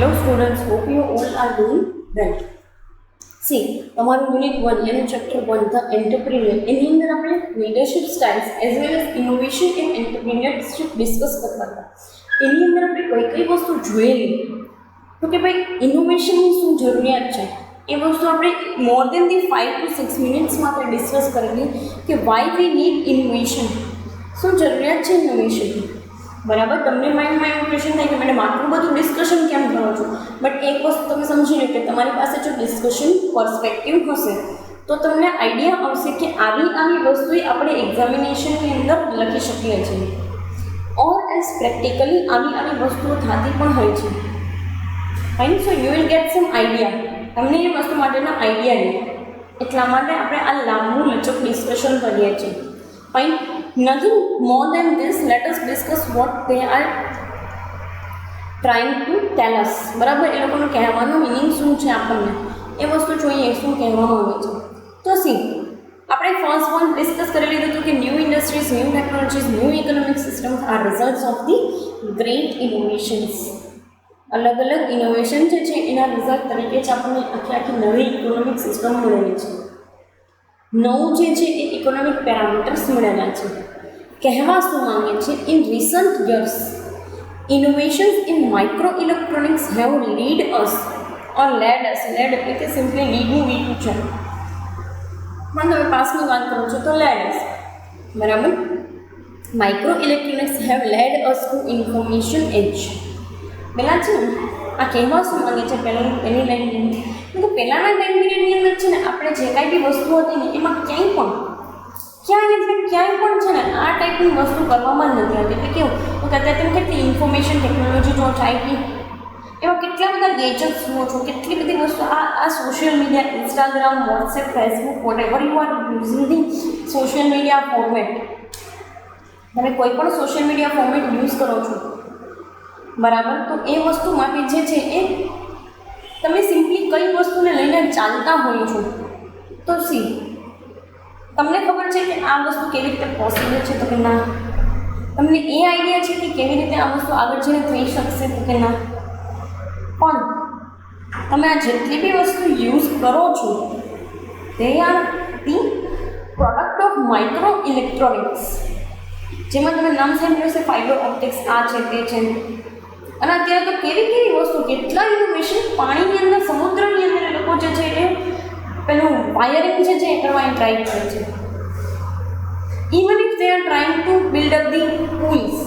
Hello students, hope you all are doing well. See, તમારું unit 1 એનું chapter 1 the entrepreneur એની અંદર આપણે leadership styles as well as innovation in entrepreneurship discuss કરતા હતા. એની અંદર આપણે કઈ કઈ વસ્તુ જોયેલી તો કે ભાઈ ઇનોવેશનની શું જરૂરિયાત છે એ વસ્તુ આપણે મોર દેન ધી 5 to 6 મિનિટ્સમાં આપણે ડિસ્કસ કરેલી કે વાય વી નીડ ઇનોવેશન, શું જરૂરિયાત છે ઇનોવેશનની. બરાબર, તમને માઇન્ડમાં એવું ક્વેશ્ચન થાય કે મેડમ આટલું બધું ડિસ્કશન કેમ કરો છો, બટ એક વસ્તુ તમે સમજી લો કે તમારી પાસે જો ડિસ્કશન પર્સપેક્ટિવ હશે તો તમને આઈડિયા આવશે કે આવી વસ્તુ આપણે એક્ઝામિનેશનની અંદર લખી શકીએ છીએ ઓર એઝ પ્રેક્ટિકલી આવી વસ્તુઓ થતી પણ હોય છે. Fine, so you will get sum idea, તમને એ વસ્તુ માટેના આઈડિયા નહીં. એટલા માટે આપણે આ લાંબુ લચક ડિસ્કશન કરીએ છીએ. Fine, nothing more than this, let us discuss what they are trying to tell us. બરાબર, એ લોકોનું કહેવાનું મિનિંગ શું છે આપણને એ વસ્તુ જોઈએ શું કહેવામાં આવે છે. તો સી આપણે ફર્સ્ટ વન ડિસ્કસ કરી લીધું હતું કે new industries, new technologies, new economic systems are results of the great innovations. અલગ અલગ ઇનોવેશન જે છે એના રિઝલ્ટ તરીકે જ આપણને આખી નવી ઇકોનોમિક સિસ્ટમ મળેલી છે. નવું જે છે એ ઇકોનોમિક પેરામીટર્સ મળેલા છે. કહેવા શું માંગે છે, in recent years innovations in micro electronics have lead us or lead us. Lead એટલે કે સિમ્પલી લીડનું વીટું છે, પણ તમે પાસની વાત કરો છો તો લેડ અસ. બરાબર, micro electronics have led us to information age. પહેલાં છે ને આ કહેવા શું માંગે છે પહેલી લાઈન તો પહેલાંના ટાઈમ પીરિયડની અંદર છે ને આપણે જે કાંઈ બી વસ્તુ હતી ને એમાં ક્યાંય પણ છે ને આ ટાઈપની વસ્તુ કરવામાં જ નથી આવતી. એટલે કેવું તો કે અત્યારે તમે કેટલી ઇન્ફોર્મેશન ટેકનોલોજી જો ચાલી એવા કેટલા બધા ગેજેટ્સ જુઓ છો, કેટલી બધી વસ્તુ આ social media, Instagram, WhatsApp, Facebook, whatever you are using the social media format, તમે કોઈ પણ સોશિયલ મીડિયા ફોર્મેટ યુઝ કરો છો બરાબર, તો એ વસ્તુ માટે જે છે એ તમે સિમ્પલી કઈ વસ્તુને લઈને ચાલતા હોય છો. તો સી તમને ખબર છે કે આ વસ્તુ કેવી રીતે પોસિબલ છે તો કે ના, તમને એ આઈડિયા છે કે કેવી રીતે આ વસ્તુ આગળ જઈને થઈ શકશે તો કે ના, પણ તમે આ જેટલી બી વસ્તુ યુઝ કરો છો તે are the product of micro electronics. જેમાં તમે નામ સાંભળ્યું છે ફાઇબર ઓપ્ટિક્સ, આ છે તે છે. અને અત્યારે તો કેવી વસ્તુ, કેટલા ઇનોવેશન પાણીની અંદર, સમુદ્રની અંદર એ લોકો જે છે એ પેલું વાયરિંગ છે જે કરવાની ટ્રાય કરે છે. Even if they are trying to build up the pulls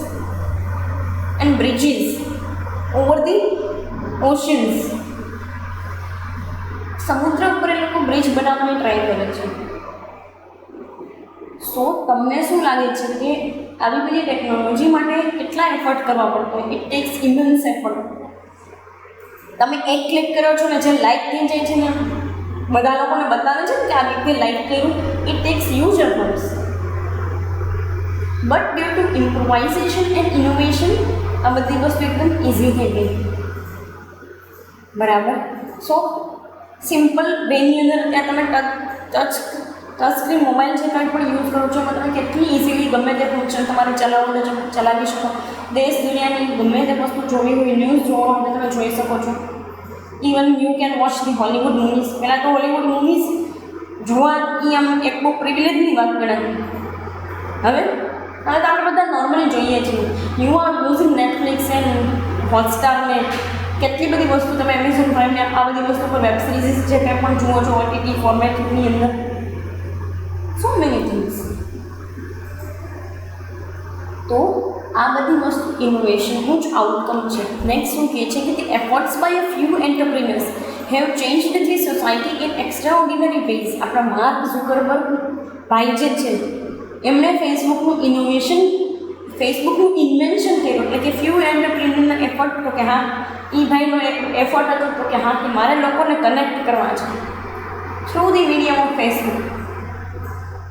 and bridges over the Ocean's, સમુદ્ર ઉપર એ લોકો બ્રિજ બનાવવાની ટ્રાય કરે છે. સો તમને શું લાગે છે કે આવી બધી ટેકનોલોજી માટે કેટલા એફર્ટ કરવા પડતો હોય? It tax ઇમેન્સ effort. તમે એક ક્લિક કરો છો ને જે લાઇક થઈ જાય છે ને બધા લોકોને બતાવે છે ને કે આ રીતે લાઇક કર્યું, it takes huge efforts. But due to improvisation and innovation આ બધી વસ્તુ એકદમ ઇઝી થઈ ગઈ. બરાબર, સો સિમ્પલ વેની અંદર ત્યાં તમે ટચ સ્ક્રીન મોબાઈલ જે કંઈ પણ યુઝ કરો છો એમાં તમે કેટલી ઇઝીલી ગમે તે ફંક્શન તમારે ચલાવી શકો. દેશ દુનિયાની ગમે તે વસ્તુ જોવી હોય, ન્યૂઝ જોવા માટે તમે જોઈ શકો છો. Even you can watch the Hollywood movies. પહેલાં તો હોલિવૂડ મૂવીઝ જોવા એ આમ એક બહુ પ્રિવિલેજની વાત ગણાતી. હવે તો આપણે બધા નોર્મલી જોઈએ છીએ. You are using Netflix and Hotstar ને કેટલી બધી વસ્તુ તમે એમેઝોન પ્રાઇમને આ બધી વસ્તુ પર વેબ સિરીઝ જે કંઈ પણ જુઓ છો ઓટીટી ફોર્મેટની અંદર, સો મેની થિંગ્સ. તો આ બધી વસ્તુ ઇનોવેશનનું જ આઉટકમ છે. નેક્સ્ટ શું કહે છે કે the efforts by a few entrepreneurs have changed the society in extraordinary ways. આપણા માર્ક ઝુકરબર્ગ ભાઈ જે છે એમણે ફેસબુકનું ઇન્વેન્શન કર્યું. એટલે કે ફ્યુ એન્ટરપ્રિન્યોરના એફર્ટ તો કે હા એ ભાઈનો એફર્ટ હતો તો કે હા કે મારે લોકોને કનેક્ટ કરવા છે through the medium of Facebook.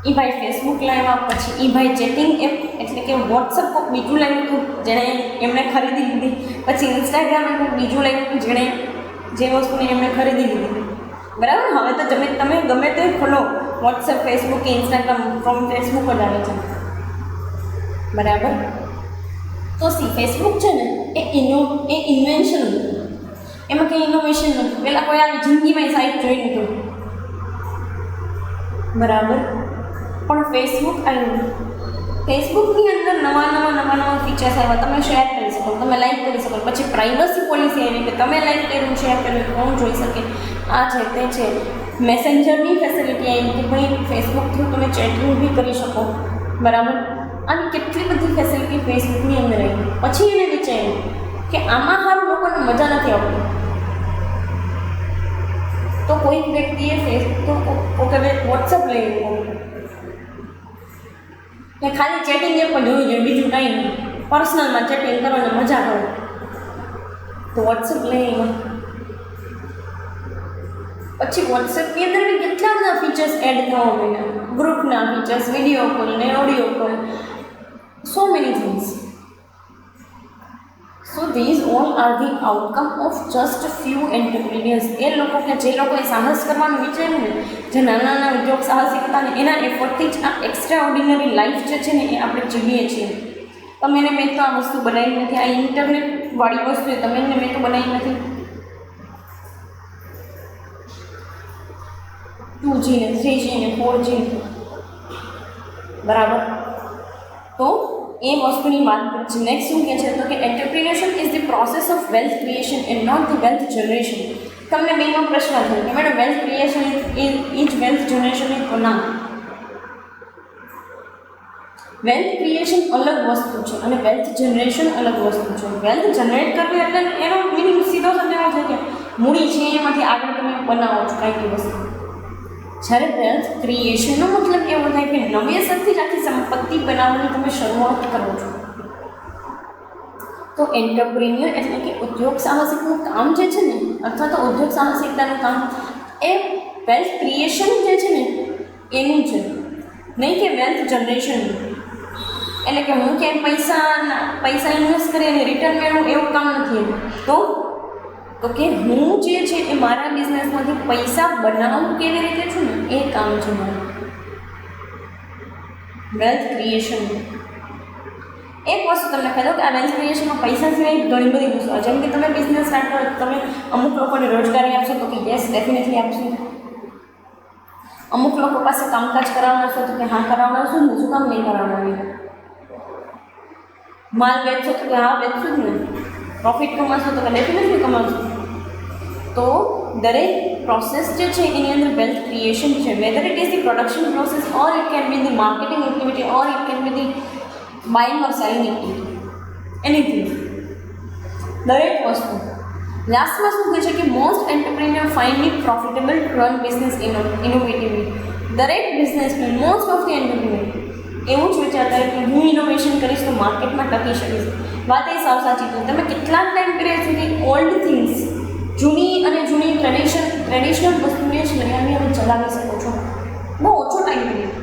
એ ભાઈ ફેસબુક લાવ્યા, પછી એ ભાઈ ચેટિંગ એપ એટલે કે વોટ્સઅપ કોઈક બીજું લાવ્યું હતું જેણે એમણે ખરીદી લીધી, પછી ઇન્સ્ટાગ્રામ કોઈક બીજું લાવ્યું હતું જેણે જે વસ્તુને એમણે ખરીદી લીધી. બરાબર, હવે તો તમે ગમે તે ખોલો વોટ્સઅપ, ફેસબુક કે ઇન્સ્ટાગ્રામ ફ્રોમ ફેસબુક જ આવે છે. બરાબર, તો સી ફેસબુક છે ને એ ઇન્વેન્શન હતું. એમાં કંઈ ઇનોવેશન નથી. પહેલાં કોઈ આવી જિંદગીમાં સાઇટ જોઈ લીધું, બરાબર. પણ ફેસબુક આવ્યું, ફેસબુકની અંદર નવા ફીચર્સ આવ્યા. તમે શેર કરી શકો, તમે લાઈક કરી શકો. પછી પ્રાઇવસી પોલિસી આવી કે તમે લાઈક કર્યું, શેર કર્યું, કોણ જોઈ શકે, આ છે તે છે. મેસેન્જરની ફેસિલિટી આવી કે ભાઈ ફેસબુક થ્રુ તમે ચેટિંગ બી કરી શકો, બરાબર. આવી કેટલી બધી ફેસિલિટી ફેસબુકની અંદર આવી. પછી એને વિચાર્યું કે આમાં સારું લોકોને મજા નથી આવતી, તો કોઈક વ્યક્તિએ ફેસબુક વોટ્સઅપ લઈ લીધું કે ખાલી ચેટિંગ એપ પણ જોવું જોઈએ, બીજું કાંઈ નહીં, પર્સનલમાં ચેટિંગ કરવાની મજા કરો. તો વોટ્સઅપ લઈ આવ્યા. પછી વોટ્સએપની અંદર બી કેટલા બધા ફીચર્સ એડ થવા માંડ્યા, ગ્રુપના ફીચર્સ, વિડીયો કોલ ને audio call, so many things. So these all are the outcome of just few entrepreneurs. એ લોકો કે જે લોકોએ સાહસ કરવાનું વિચાર્યું ને, જે નાના ઉદ્યોગ સાહસિક હતા ને, એના એફર્ટથી જ આ એક્સ્ટ્રા ઓર્ડિનરી લાઈફ જે છે ને એ આપણે જીવીએ છીએ. તમે એને મેં તો આ વસ્તુ બનાવી નથી, આ ઇન્ટરનેટવાળી વસ્તુ તમે એને મેં તો બનાવી નથી. 2G ને 3G ને 4G, બરાબર. તો એ વસ્તુની વાત કરે છે. નેક્સ્ટ શું કહે છે તો કે entrepreneurship is the process of wealth creation and not the wealth generation. તમને બેનો પ્રશ્ન થયો કે madam wealth creation is wealth generation is ના. વેલ્થ ક્રિએશન અલગ વસ્તુ છે અને વેલ્થ જનરેશન અલગ વસ્તુ છે. વેલ્થ જનરેટ કરવી એટલે એનો મિનિંગ સીધો સમજાવવો છે કે મૂડી છે એમાંથી આગળ તમે બનાવો છો કાંઈક વસ્તુ. જ્યારે વેલ્થ ક્રિએશનનો મતલબ એવો થાય કે નવેસરથી જ આખી સંપત્તિ બનાવવાની તમે શરૂઆત કરો છો. તો એન્ટરપ્રિન્યોર એટલે કે ઉદ્યોગ સાહસિકનું કામ જે છે ને, અથવા તો ઉદ્યોગ સાહસિકતાનું કામ એ વેલ્થ ક્રિએશન જે છે ને એનું છે, નહીં કે વેલ્થ જનરેશનનું. એટલે કે હું ક્યાંય પૈસા ઇન્વેસ્ટ કરી અને રિટર્ન મેળવું એવું કામ નથી એનું. તો કે હું જે છે એ મારા બિઝનેસમાંથી પૈસા બનાવું કેવી રીતે છું ને એ કામ છે મારું વેલ્થ ક્રિએશનનું. એક વસ્તુ તમને કહી દો કે આ વેલ્થ ક્રિએશનમાં પૈસા સિવાય ઘણી બધી વસ્તુ, જેમ કે તમે બિઝનેસ સ્ટાર્ટ કરો, તમે અમુક લોકોને રોજગારી આપશો તો કે યસ ડેફિનેટલી આપશો. અમુક લોકો પાસે કામકાજ કરાવનારશો તો કે હા કરાવનારશું ને, શું કામ નહીં કરાવનારી. માલ વેચશો તો કે હા વેચશું જ ને. પ્રોફિટ કમાશો તો કે ડેફિનેટલી કમાશો. તો દરેક પ્રોસેસ જે છે એની અંદર વેલ્થ ક્રિએશન છે. Whether it is the production process or it can be the marketing activity or it can be the buying or selling activity, anything. દરેક વસ્તુ. લાસ્ટમાં શું કહે છે કે most entrepreneur find it profitable to run business innovatively. દરેક businessman, most of the entrepreneur એવું જ વિચારતા હોય કે હું ઇનોવેશન કરીશ તો માર્કેટમાં ટકી શકીશ. વાત એ સાવ સાચી છે. તમે કેટલાક ટાઈમ પીરિયડ સુધી ઓલ્ડ થિંગ્સ, જૂની ટ્રેડિશનલ વસ્તુને જ લઈ આવી અને ચલાવી શકો છો. બહુ ઓછો ટાઈમ પીરિયડ.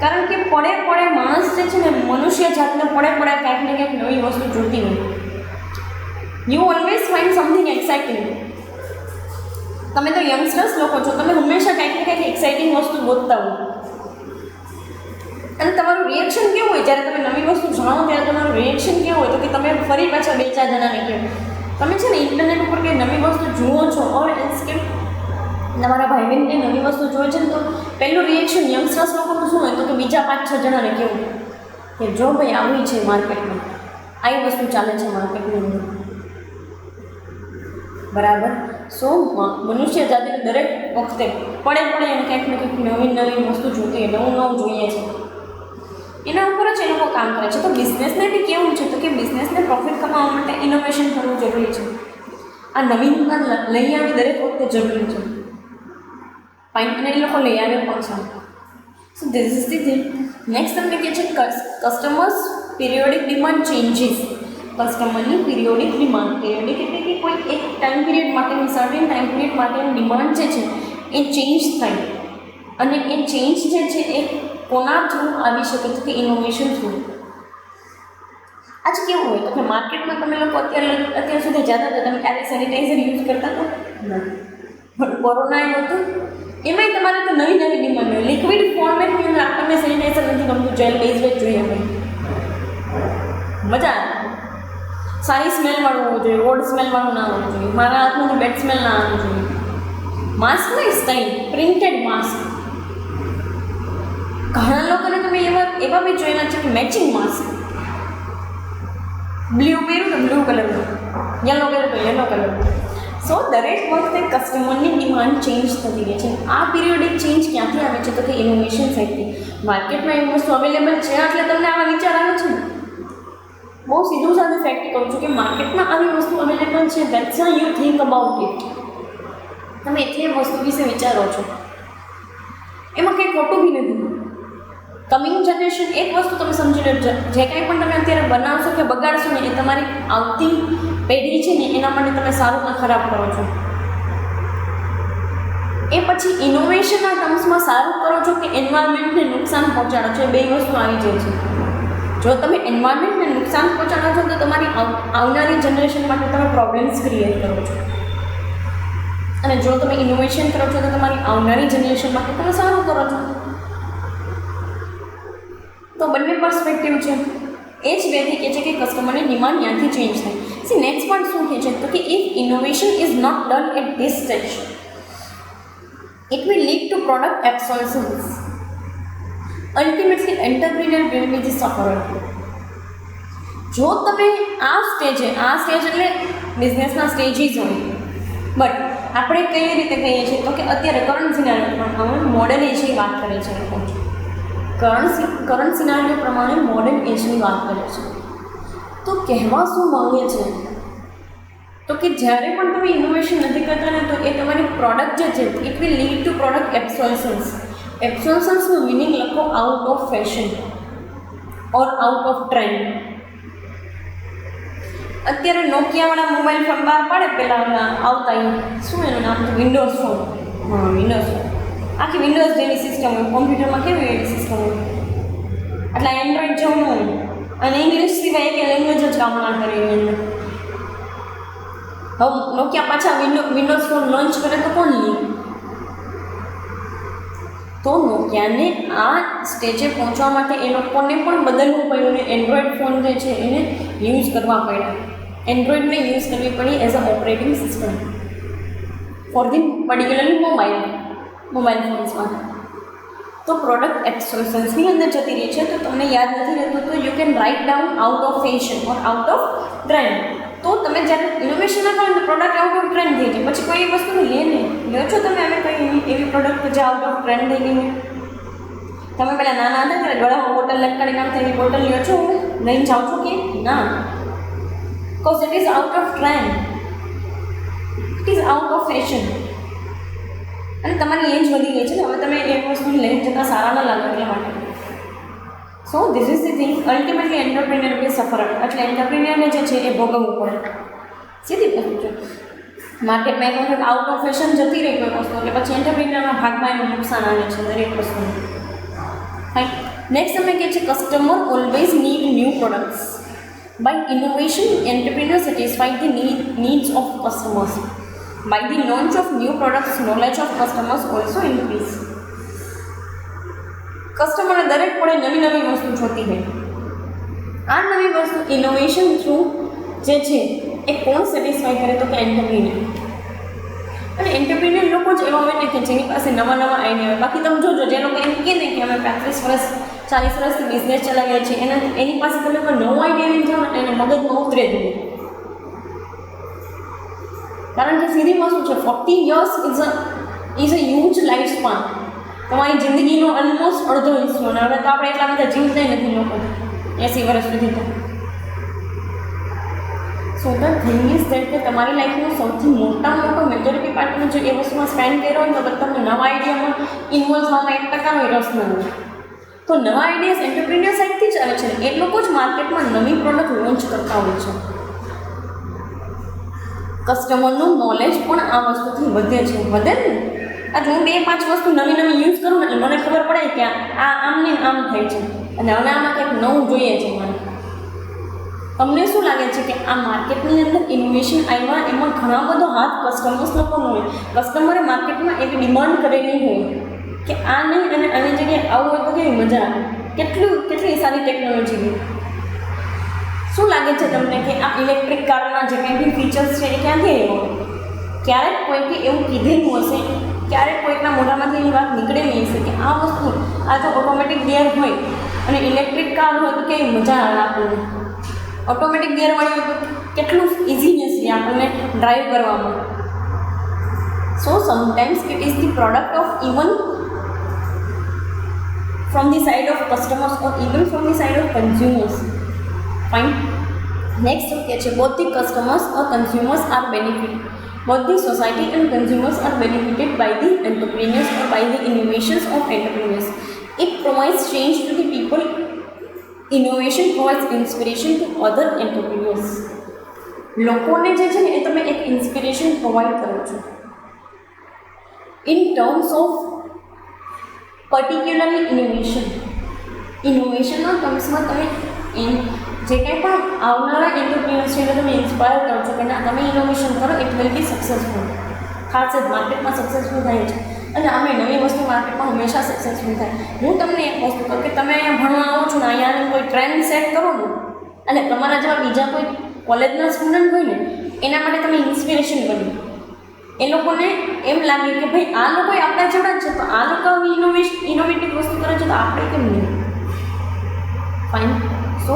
કારણ કે પડે માણસ જે છે ને, મનુષ્ય જાતને પડે ક્યાંક ને ક્યાંક નવી વસ્તુ જોતી હોય. You always find something exciting. તમે તો યંગસ્ટર્સ લોકો છો, તમે હંમેશા કંઈક ને કંઈક એક્સાઇટિંગ વસ્તુ ગોતતા હોય. અને તમારું રિએક્શન કેવું હોય જ્યારે તમે નવી વસ્તુ જાણો, ત્યારે તમારું રિએક્શન કેવું હોય તો કે તમે ફરી પાછા 2-4 જણાને કહો. તમે છે ને ઇન્ટરનેટ ઉપર કંઈ નવી વસ્તુ જુઓ છો, ઓર એલ્સ કે તમારા ભાઈ બહેન કંઈ નવી વસ્તુ જોવે છે ને, તો પહેલું રિએક્શન યંગસ્ટર્સ લોકોનું શું હોય તો કે બીજા 5-6 જણાને કહેવું કે જો ભાઈ આવી છે માર્કેટમાં, આવી વસ્તુ ચાલે છે માર્કેટની અંદર, બરાબર. સો મનુષ્ય જાતિને દરેક વખતે પડે એને કંઈક ને કંઈક નવી વસ્તુ જોતી હોય, નવું જોઈએ છે. એના ઉપર જ એ લોકો કામ કરે છે. તો બિઝનેસને બી કેવું છે તો કે બિઝનેસને પ્રોફિટ કમાવા માટે ઇનોવેશન કરવું જરૂરી છે. આ નવીનતા લઈ આવી દરેક વખતે જરૂરી છે. અને એ લોકો લઈ આવે પણ છે. So this is the thing. Next તમને કહે છે કસ્ટમર્સ પિરિયોડિક ડિમાન્ડ ચેન્જીસ. કસ્ટમરની પિરિયોડિક ડિમાન્ડ, પિરિયોડિક એટલે કે કોઈ એક ટાઈમ પીરિયડ માટેની, સર્ટેન ટાઈમ પીરિયડ માટેની ડિમાન્ડ જે છે એ ચેન્જ થાય. અને એ ચેન્જ જે છે એ કોના થ્રુ આવી શકે તો કે ઇનોવેશન થ્રુ. આજે કેવું હોય તો કે માર્કેટમાં તમે લોકો અત્યાર સુધી જતા હતા, તમે ક્યારે સેનિટાઈઝર યુઝ કરતા હતા? પણ કોરોના આવ્યો હતો એમાંય તમારે તો નવી ડિમાન્ડ હોય. લિક્વિડ ફોર્મેટની અંદર આપણને સેનિટાઈઝર નથી ગમતું, જેલ બેઝ જ જોઈએ ભાઈ, મજા આવે. સારી સ્મેલવાળું હોવું જોઈએ, ઓડ સ્મેલવાળું ના હોવું જોઈએ, મારા હાથમાંથી બેડ સ્મેલ ના આવવું જોઈએ. માસ્ક નહીં, સ્ટાઇલ પ્રિન્ટેડ માસ્ક. ઘણા લોકોને તમે એવા બી જોયેલા છે કે મેચિંગ માસ્ક, બ્લુ પહેર્યું તો બ્લુ કલરનું, યલો પહેર્યું તો યલો કલરનું. સો દરેક વખતે કસ્ટમરની ડિમાન્ડ ચેન્જ થતી રહે છે. આ પિરિયોડિક ચેન્જ ક્યાંથી આવે છે? તો કે ઇનોવેશન સાઇડથી. માર્કેટમાં એવી વસ્તુ અવેલેબલ છે એટલે તમને આવા વિચાર આવે છે ને. બહુ સીધું સાધું ફેક્ટ કહું છું કે માર્કેટમાં આવી વસ્તુ અવેલેબલ છે, that's why you think about it. તમે એટલી વસ્તુ વિશે વિચારો છો, એમાં કંઈ ખોટું બી નથી. કમિંગ જનરેશન એક વસ્તુ તમે સમજી લો, જે કંઈ પણ તમે અત્યારે બનાવશો કે બગાડશો ને એ તમારી આવતી પેઢી છે ને એના માટે તમે સારું કે ખરાબ કરો છો. એ પછી ઇનોવેશનના ટર્મ્સમાં સારું કરો છો કે એન્વાયરમેન્ટને નુકસાન પહોંચાડો છો, એ બે વસ્તુ આવી જાય છે. જો તમે એન્વાયરમેન્ટને નુકસાન પહોંચાડો છો તો તમારી આવનારી જનરેશન માટે તમે પ્રોબ્લેમ્સ ક્રિએટ કરો છો, અને જો તમે ઇનોવેશન કરો છો તો તમારી આવનારી જનરેશન માટે તમે સારું કરો છો. તો બંને પર્સપેક્ટિવ છે. એ જ વેથી કહે છે કે કસ્ટમરની ડિમાન્ડ ત્યાંથી ચેન્જ થાય. સી નેક્સ્ટ પોઈન્ટ શું કહે છે? તો કે if innovation is not done at this stage, it will lead to product obsolescence. Ultimately, entrepreneur will be the sufferer. જો તમે આ સ્ટેજ એટલે બિઝનેસના સ્ટેજીસ હોય, બટ આપણે કઈ રીતે કહીએ છીએ તો કે અત્યારે કરંટ સિનારીઓ મોડર્ન એજની વાત કરે છે. કરંટ સિનારીઓ પ્રમાણે મોડર્ન એજની વાત કરે છે. તો કહેવા શું માંગે છે? તો કે જ્યારે પણ તમે ઇનોવેશન નથી કરતા ને તો એ તમારી પ્રોડક્ટ જે છે it will lead to product obsolescence. એબ્સોલ્સન્સનું મિનિંગ લખો out of fashion or out of trend. અત્યારે નોકિયાવાળા મોબાઈલ ફોન બહાર પાડે, પહેલાં આવતા શું એનું નામ હતું? Windows phone. હા, વિન્ડોઝ ફોન. આખી વિન્ડોઝ જેવી સિસ્ટમ હોય, કોમ્પ્યુટરમાં કેવી એવી સિસ્ટમ હોય, એટલે એન્ડ્રોઈડ જેવું ન હોય, અને ઇંગ્લિશ સિવાય એક લેંગ્વેજ જ કામ ના કરે એની અંદર. હવે નોકિયા પાછા વિન્ડોઝ ફોન લોન્ચ કરે તો કોણ લે? તો નોકિયાને આ સ્ટેજે પહોંચવા માટે એ લોકોને પણ બદલવું પડ્યું અને એન્ડ્રોઈડ ફોન જે છે એને યુઝ કરવા પડ્યા. એન્ડ્રોઈડને યુઝ કરવી પડી as a operating system for the particularly mobile ફોન્સમાં. તો પ્રોડક્ટ એબ્સોલ્સન્સની અંદર જતી રહી છે. તો તમને યાદ નથી રહેતું તો you can write down out of fashion or out of trend. તો તમે જ્યારે ઇનોવેશન ના કરો તો પ્રોડક્ટ આઉટ ઓફ ટ્રેન્ડ થઈ જાય. પછી કોઈ એ વસ્તુને લો છો તમે અમે કઈ એવી પ્રોડક્ટ જે આઉટ ઓફ ટ્રેન્ડ થઈ ગઈ. તમે પહેલાં નાના હતા ત્યારે ગળામાં બોટલ લટકાડી નાખતા એવી બોટલ લ્યો છો, લઈને જાઓ છો કે ના? Because it is out of trend, it is out of fashion. અને તમારી એજ વધી ગઈ છે ને, હવે તમે એ વસ્તુને લઈને જતાં સારા ના લાગો એટલા માટે. So this is the thing. Ultimately entrepreneur be suffer. એટલે એન્ટરપ્રિન્યોરને જે છે એ ભોગવવું પડે. સીધી વસ્તુ છે. માર્કેટમાં એક વખત આઉટ ઓફ ફેશન જતી રહી કોઈ વસ્તુ એટલે પછી એન્ટરપ્રિન્યોરના ભાગમાં એનું નુકસાન આવે છે દરેક વસ્તુનું. ફાઇન. નેક્સ્ટ તમે કહે છે customer always need new products. By innovation entrepreneur satisfy the needs of customers. By the launch of new products, knowledge of customers also increase. કસ્ટમરને દરેક પડે નવી વસ્તુ જોતી હોય. આ નવી વસ્તુ ઇનોવેશન થ્રુ જે છે એ કોણ સેટિસ્ફાઈ કરે તો કે એન્ટરપ્રિન્યોર. અને એન્ટરપ્રિન્યોર લોકો જ એવા હોય ને કે જેની પાસે નવા આઈડિયા હોય. બાકી તમે જોજો જે લોકો એમ કહે ને કે અમે 35 વર્ષ 40 વર્ષથી બિઝનેસ ચલાવીએ છીએ, એની પાસે તમે કોઈ નવો આઈડિયા લઈને જાઓ ને એને મગજમાં ઉતરે જ નહીં. કારણ કે સીધી વસ્તુ છે 40 years is a huge life span. તમારી જિંદગીનો ઓલમોસ્ટ અડધો હિસ્સો. અને હવે તો આપણે એટલા બધા જીવતા નથી લોકો 80 વર્ષ સુધી. તો સો ધ થિંગ ઇઝ દેટ કે તમારી લાઈફનો સૌથી મોટો મેજોરિટી પાર્ટનો જો એ વસ્તુમાં સ્પેન્ડ કર્યો હોય તો તમને નવા આઈડિયામાં ઇન્વોલ્વ થવામાં 1% રસ ન હોય. તો નવા આઈડિયાઝ એન્ટરપ્રિન્યોર સાઇડથી જ આવે છે. એ લોકો જ માર્કેટમાં નવી પ્રોડક્ટ લોન્ચ કરતા હોય છે. કસ્ટમરનું નોલેજ પણ આ વસ્તુથી વધે છે. વધે ને આજે હું 2-5 વસ્તુ નવી યુઝ કરું એટલે મને ખબર પડે કે આ આમને આમ થાય છે અને હવે આમાં કંઈક નવું જોઈએ છે મને. તમને શું લાગે છે કે આ માર્કેટની અંદર ઇનોવેશન આવ્યા એમાં ઘણા બધો હાથ કસ્ટમર્સ લોકોનો હોય. કસ્ટમરે માર્કેટમાં એક ડિમાન્ડ કરેલી હોય કે આ નહીં અને આની જગ્યાએ આવું હોય તો કેવી મજા આવે. કેટલી સારી ટેકનોલોજી હોય. શું લાગે છે તમને કે આ ઇલેક્ટ્રિક કારના જે કંઈ બી ફીચર્સ છે એ ક્યાંથી આવ્યો? ક્યારેક કોઈકે એવું કીધેલું હશે, ક્યારેક કોઈકના મોઢામાંથી એની વાત નીકળેલી હશે કે આ વસ્તુ, આ તો ઓટોમેટિક ગિયર હોય અને ઇલેક્ટ્રિક કાર હોય તો કેવી મજા આવે આપણને. ઓટોમેટિક ગિયરવાળી હોય તો કેટલું ઇઝીનેસ છે આપણને ડ્રાઈવ કરવામાં. So sometimes it is the product of even from the side of customers or even from the side of consumers. Fine. Next, okay, both the customers or consumers are benefited. Both the society and consumers are benefited by the entrepreneurs or by the innovations of entrepreneurs. It provides change to the people. Innovation provides inspiration to other entrepreneurs. લોકોને જે છે ને એ તમે એક inspiration provide કરો છો in terms of particularly ઇનોવેશનના ટર્મ્સમાં તમે જે કંઈ પણ આવનારા એન્ટરપ્રિન્યોર્સ છે એને તમે ઇન્સ્પાયર કરો છો કે ના તમે ઇનોવેશન કરો, ઇટ વિલ બી સક્સેસફુલ. ખાસ જ માર્કેટમાં સક્સેસફુલ થાય છે અને અમે નવી વસ્તુ માર્કેટમાં હંમેશા સક્સેસફુલ થાય. હું તમને એક વસ્તુ કહું કે તમે અહીંયા ભણવા આવો છો ને અહીંયાની કોઈ ટ્રેન્ડ સેટ કરો ને અને તમારા જેવા બીજા કોઈ કોલેજના સ્ટુડન્ટ હોય ને એના માટે તમે ઇન્સ્પિરેશન બનો. એ લોકોને એમ લાગે કે ભાઈ આ લોકોએ આપણા જેવડા જ છે તો આ લોકો ઇનોવેટિવ વસ્તુ કરે છે તો આપણે કેમ નહીં. ફાઇન. સો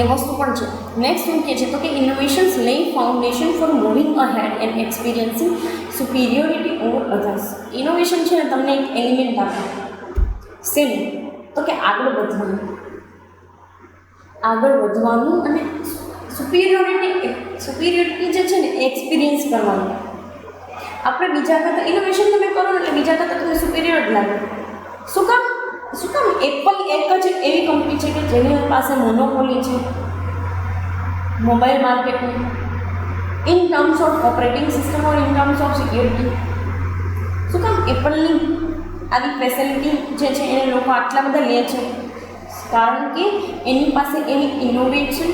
એ વસ્તુ પણ છે. નેક્સ્ટ શું કહે છે તો કે innovations lay foundation for moving ahead and experiencing superiority over others. Innovation છે ને તમને એક એલિમેન્ટ આપે સેમ તો કે આગળ વધવાનું અને સુપિરિયોરિટી જે છે ને એક્સપિરિયન્સ કરવાનું. આપણે બીજા કરતાં ઇનોવેશન તમે કરો ને એટલે બીજા કરતાં તમને સુપિરિયર જ લાગે. શું કામ એપલ એક જ એવી કંપની છે કે જેની પાસે મોનોપોલી છે મોબાઈલ માર્કેટની in terms of operating system or in terms of security. શું કામ એપલની આવી ફેસિલિટી જે છે એને લોકો આટલા બધા લે છે? કારણ કે એની પાસે એવી ઇનોવેશન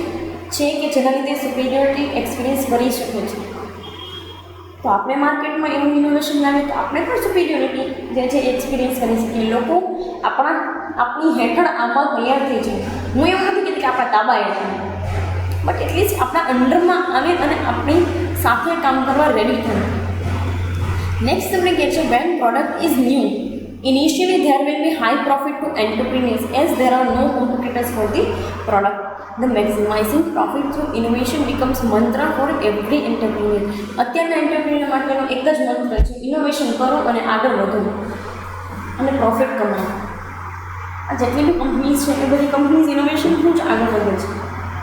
છે કે જેના લીધે સુપિરિયોરિટી એક્સપિરિયન્સ કરી શકે છે. તો આપણે માર્કેટમાં એવું ઇનોવેશન લાવીએ તો આપણે પણ સુપિરિયોરિટી જે છે એક્સપિરિયન્સ કરી શકીએ. લોકો આપણી હેઠળ આમાં તૈયાર થઈ જાય. હું એવું નથી કહેતી કે આપણા તાબા હેઠળ, બટ એટલીસ્ટ આપણા અંડરમાં આવે અને આપણી સાથે કામ કરવા રેડી થાય. નેક્સ્ટ તમને કહે છે when product is new initially there will be high profit to entrepreneurs as there are no competitors for the product. The maximizing profit through innovation becomes mantra for every entrepreneur. અત્યારના entrepreneur માટેનો એક જ મંત્ર છે innovation કરો અને આગળ વધો અને પ્રોફિટ કમાવો. આ જેટલી બી કંપનીઝ છે એ બધી કંપનીઝ ઇનોવેશનથી જ આગળ વધે છે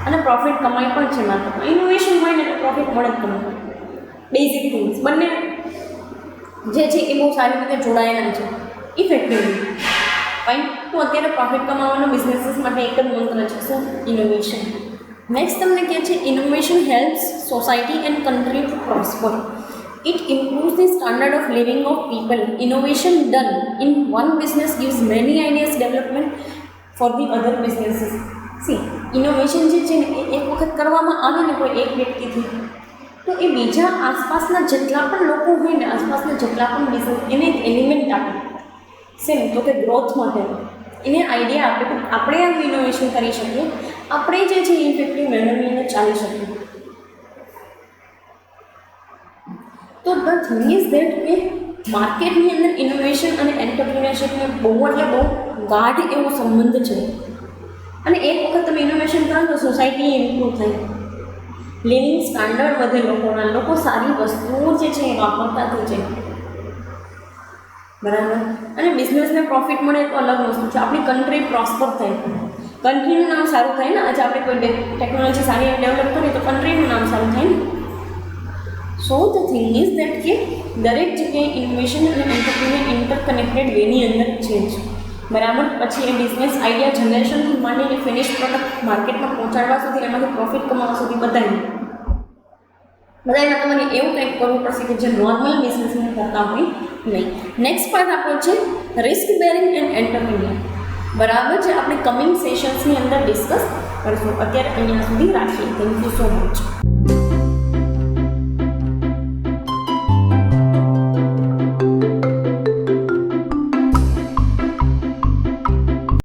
અને પ્રોફિટ કમાય પણ છે. માર્કેટમાં ઇનોવેશન હોય ને એટલે પ્રોફિટ મળે જ તમને. બેઝિક થિંગ્સ બંને જે છે એ બહુ સારી રીતે જોડાયેલા છે ઇફેક્ટિવલી. ફાઇન. તો અત્યારે પ્રોફિટ કમાવાનો બિઝનેસીસ માટે એક જ મંત્ર છે શું? ઇનોવેશન. નેક્સ્ટ તમને કહે છે innovation helps society and country to prosper. It improves the standard of living of people. Innovation done in one business gives many ideas development for the other businesses. See innovation જે છે ને એ એક વખત કરવામાં આવે ને કોઈ એક વ્યક્તિથી તો એ બીજા આસપાસના જેટલા પણ લોકો હોય ને આસપાસના જેટલા પણ બિઝનેસ એને એક એલિમેન્ટ આપે સેમ તો કે ગ્રોથ માટે એને આઈડિયા આપે કે આપણે આ ઇનોવેશન કરી શકીએ, આપણે જે છે ઇફેક્ટિવ મેળવીને ચાલી શકીએ. તો ધ થિંગ ઇઝ દેટ કે માર્કેટની અંદર ઇનોવેશન અને એન્ટરપ્રિન્યોરશિપનો બહુ એટલે બહુ ગાઢ એવો સંબંધ છે. અને એક વખત તમે ઇનોવેશન કરો તો સોસાયટી ઇમ્પ્રૂવ થાય, લિવિંગ સ્ટાન્ડર્ડ વધે લોકોના, લોકો સારી વસ્તુઓ જે છે એ વાપરતા થઈ જાય. બરાબર. અને બિઝનેસને પ્રોફિટ મળે તો અલગ વસ્તુ છે. આપણી કન્ટ્રી પ્રોસ્પર થાય, કન્ટ્રીનું નામ સારું થાય ને. આજે આપણે કોઈ ટેકનોલોજી સારી ડેવલપ કરીએ તો કન્ટ્રીનું નામ સારું થાય ને. સો ધ થિંગ ઇઝ દેટ કે દરેક જગ્યાએ ઇનોવેશન અને એન્ટરપ્રિન્યોર ઇન્ટરકનેક્ટેડ વેની અંદર છે જ. બરાબર. પછી એ બિઝનેસ આઈડિયા જનરેશનથી માંડીને ફિનિશ પ્રોડક્ટ માર્કેટમાં પહોંચાડવા સુધી, એમાંથી પ્રોફિટ કમાવા સુધી બધામાં તમારે એવું કંઈક કરવું પડશે કે જે નોર્મલ બિઝનેસમાં કરતા હોય નહીં. નેક્સ્ટ પાર્ટ આપણો છે રિસ્ક બેરિંગ એન્ડ એન્ટરપ્રિન્યોર. બરાબર છે. આપણે કમિંગ સેશન્સની અંદર ડિસ્કસ કરીશું. અત્યારે અહીંયા સુધી રાખીએ. Thank you so much.